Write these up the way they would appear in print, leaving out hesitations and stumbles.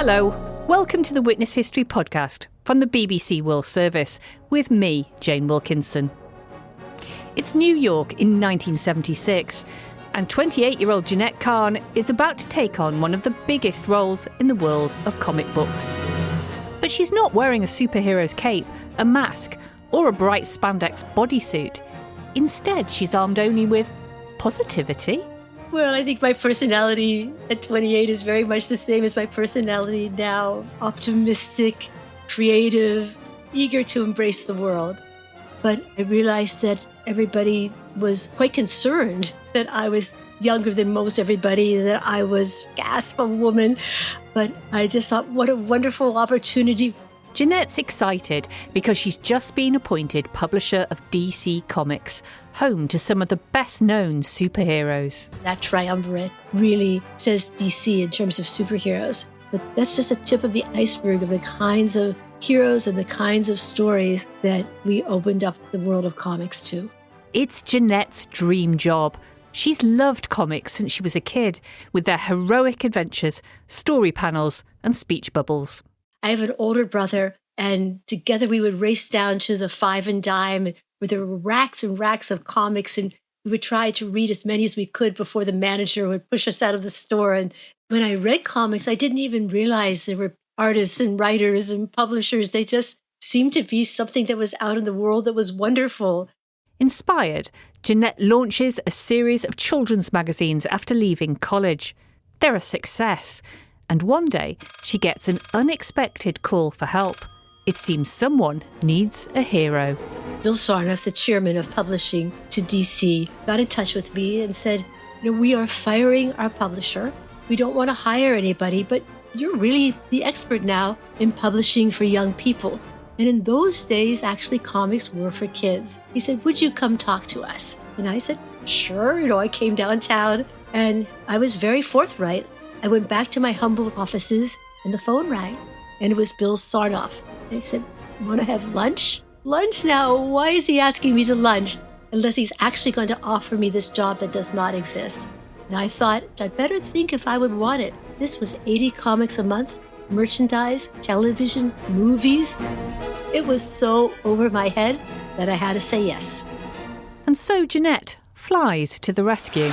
Hello, welcome to the Witness History podcast from the BBC World Service with me, Jane Wilkinson. It's New York in 1976 and 28-year-old Jenette Kahn is about to take on one of the biggest roles in the world of comic books. But she's not wearing a superhero's cape, a mask or a bright spandex bodysuit. Instead, she's armed only with positivity. Well, I think my personality at 28 is very much the same as my personality now. Optimistic, creative, eager to embrace the world. But I realized that everybody was quite concerned that I was younger than most everybody, that I was, gasp, a woman. But I just thought, what a wonderful opportunity. Jenette's excited because she's just been appointed publisher of DC Comics, home to some of the best-known superheroes. That triumvirate really says DC in terms of superheroes. But that's just a tip of the iceberg of the kinds of heroes and the kinds of stories that we opened up the world of comics to. It's Jenette's dream job. She's loved comics since she was a kid, with their heroic adventures, story panels and speech bubbles. I have an older brother, and together we would race down to the Five and Dime where there were racks and racks of comics, and we would try to read as many as we could before the manager would push us out of the store. And when I read comics, I didn't even realize there were artists and writers and publishers. They just seemed to be something that was out in the world that was wonderful. Inspired, Jenette launches a series of children's magazines after leaving college. They're a success. And one day, she gets an unexpected call for help. It seems someone needs a hero. Bill Sarnoff, the chairman of publishing to DC, got in touch with me and said, we are firing our publisher. We don't want to hire anybody, but you're really the expert now in publishing for young people. And in those days, actually, comics were for kids. He said, would you come talk to us? And I said, sure. I came downtown and I was very forthright. I went back to my humble offices and the phone rang and it was Bill Sarnoff. And I said, want to have lunch? Lunch now? Why is he asking me to lunch? Unless he's actually going to offer me this job that does not exist. And I thought, I'd better think if I would want it. This was 80 comics a month, merchandise, television, movies. It was so over my head that I had to say yes. And so Jenette flies to the rescue.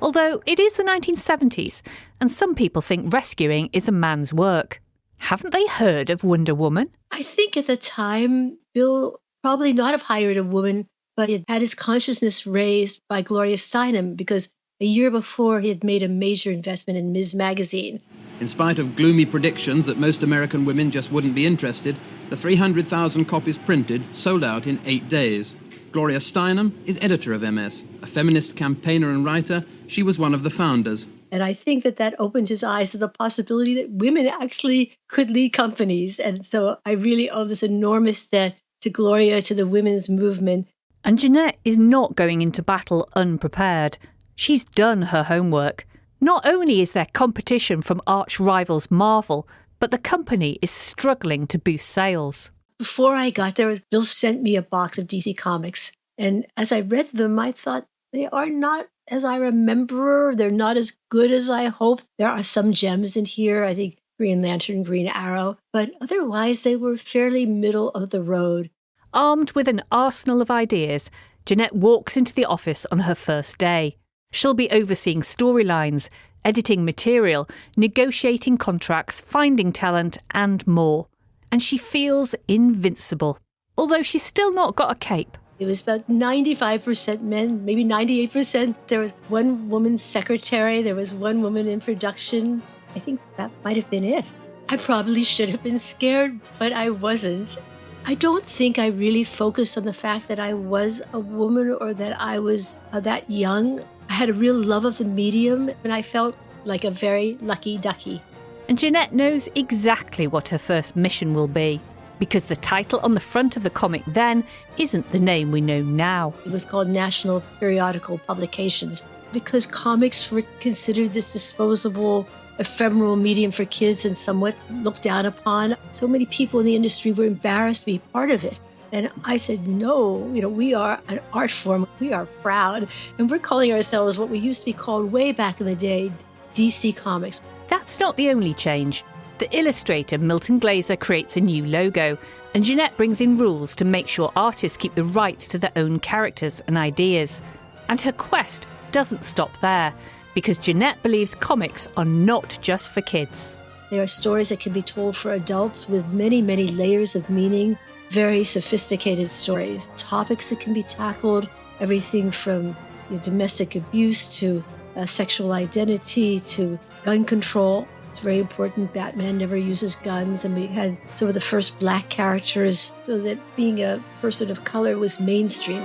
Although it is the 1970s, and some people think rescuing is a man's work. Haven't they heard of Wonder Woman? I think at the time, Bill probably not have hired a woman, but he had his consciousness raised by Gloria Steinem because a year before he had made a major investment in Ms. Magazine. In spite of gloomy predictions that most American women just wouldn't be interested, the 300,000 copies printed sold out in 8 days. Gloria Steinem is editor of MS, a feminist campaigner and writer. She was one of the founders. And I think that opened his eyes to the possibility that women actually could lead companies. And so I really owe this enormous debt to Gloria, to the women's movement. And Jenette is not going into battle unprepared. She's done her homework. Not only is there competition from arch rivals Marvel, but the company is struggling to boost sales. Before I got there, Bill sent me a box of DC Comics. And as I read them, I thought they are not as I remember. They're not as good as I hoped. There are some gems in here. I think Green Lantern, Green Arrow. But otherwise, they were fairly middle of the road. Armed with an arsenal of ideas, Jenette walks into the office on her first day. She'll be overseeing storylines, editing material, negotiating contracts, finding talent, and more. And she feels invincible, although she's still not got a cape. It was about 95% men, maybe 98%. There was one woman secretary. There was one woman in production. I think that might have been it. I probably should have been scared, but I wasn't. I don't think I really focused on the fact that I was a woman or that I was that young. I had a real love of the medium, and I felt like a very lucky ducky. And Jenette knows exactly what her first mission will be, because the title on the front of the comic then isn't the name we know now. It was called National Periodical Publications because comics were considered this disposable, ephemeral medium for kids and somewhat looked down upon. So many people in the industry were embarrassed to be part of it. And I said, no, we are an art form. We are proud. And we're calling ourselves what we used to be called way back in the day, DC Comics. That's not the only change. The illustrator Milton Glaser creates a new logo, and Jenette brings in rules to make sure artists keep the rights to their own characters and ideas. And her quest doesn't stop there, because Jenette believes comics are not just for kids. There are stories that can be told for adults with many, many layers of meaning, very sophisticated stories, topics that can be tackled, everything from domestic abuse to sexual identity to gun control. It's very important. Batman never uses guns, and we had some of the first black characters so that being a person of color was mainstream.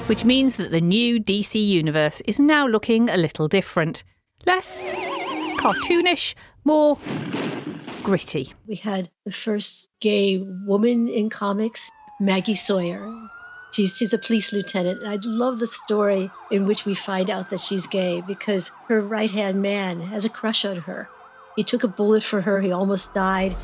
Which means that the new DC universe is now looking a little different. Less cartoonish, more gritty. We had the first gay woman in comics, Maggie Sawyer. She's a police lieutenant. And I love the story in which we find out that she's gay because her right-hand man has a crush on her. He took a bullet for her. He almost died.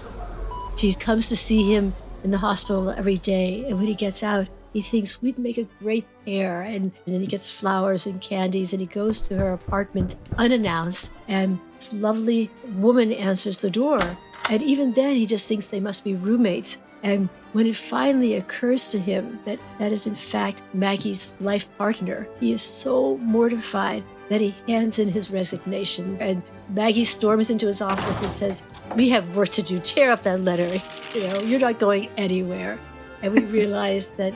She comes to see him in the hospital every day. And when he gets out, he thinks we'd make a great pair. And then he gets flowers and candies and he goes to her apartment unannounced. And this lovely woman answers the door. And even then, he just thinks they must be roommates. And when it finally occurs to him that that is in fact Maggie's life partner, he is so mortified that he hands in his resignation. And Maggie storms into his office and says, "We have work to do. Tear up that letter. You're not going anywhere." And we realize that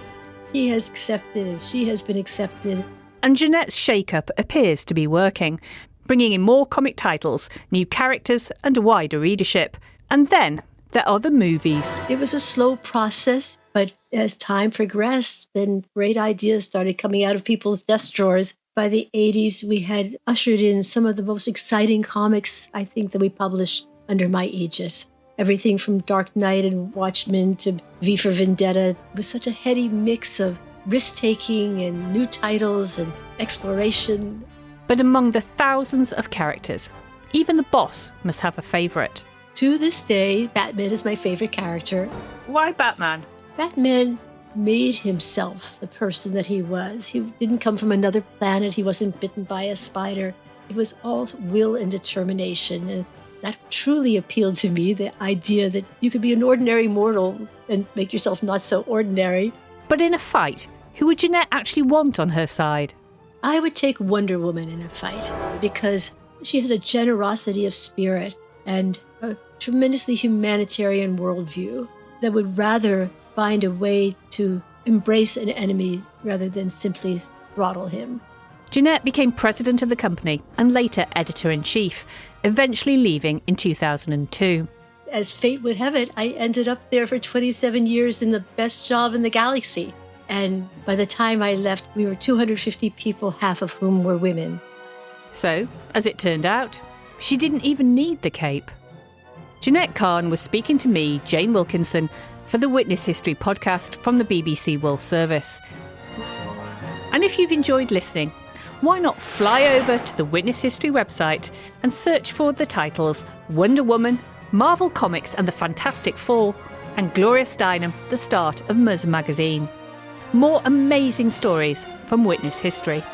he has accepted, she has been accepted. And Jenette's shake-up appears to be working, bringing in more comic titles, new characters and a wider readership. And then there are the movies. It was a slow process, but as time progressed, then great ideas started coming out of people's desk drawers. By the 80s, we had ushered in some of the most exciting comics, I think, that we published under my aegis. Everything from Dark Knight and Watchmen to V for Vendetta. It was such a heady mix of risk-taking and new titles and exploration. But among the thousands of characters, even the boss must have a favourite. To this day, Batman is my favorite character. Why Batman? Batman made himself the person that he was. He didn't come from another planet. He wasn't bitten by a spider. It was all will and determination. And that truly appealed to me, the idea that you could be an ordinary mortal and make yourself not so ordinary. But in a fight, who would Jenette actually want on her side? I would take Wonder Woman in a fight because she has a generosity of spirit and a tremendously humanitarian worldview that would rather find a way to embrace an enemy rather than simply throttle him. Jenette became president of the company and later editor-in-chief, eventually leaving in 2002. As fate would have it, I ended up there for 27 years in the best job in the galaxy. And by the time I left, we were 250 people, half of whom were women. So, as it turned out, she didn't even need the cape. Jenette Kahn was speaking to me, Jane Wilkinson, for the Witness History podcast from the BBC World Service. And if you've enjoyed listening, why not fly over to the Witness History website and search for the titles Wonder Woman, Marvel Comics and the Fantastic Four, and Gloria Steinem, the start of Ms. Magazine. More amazing stories from Witness History.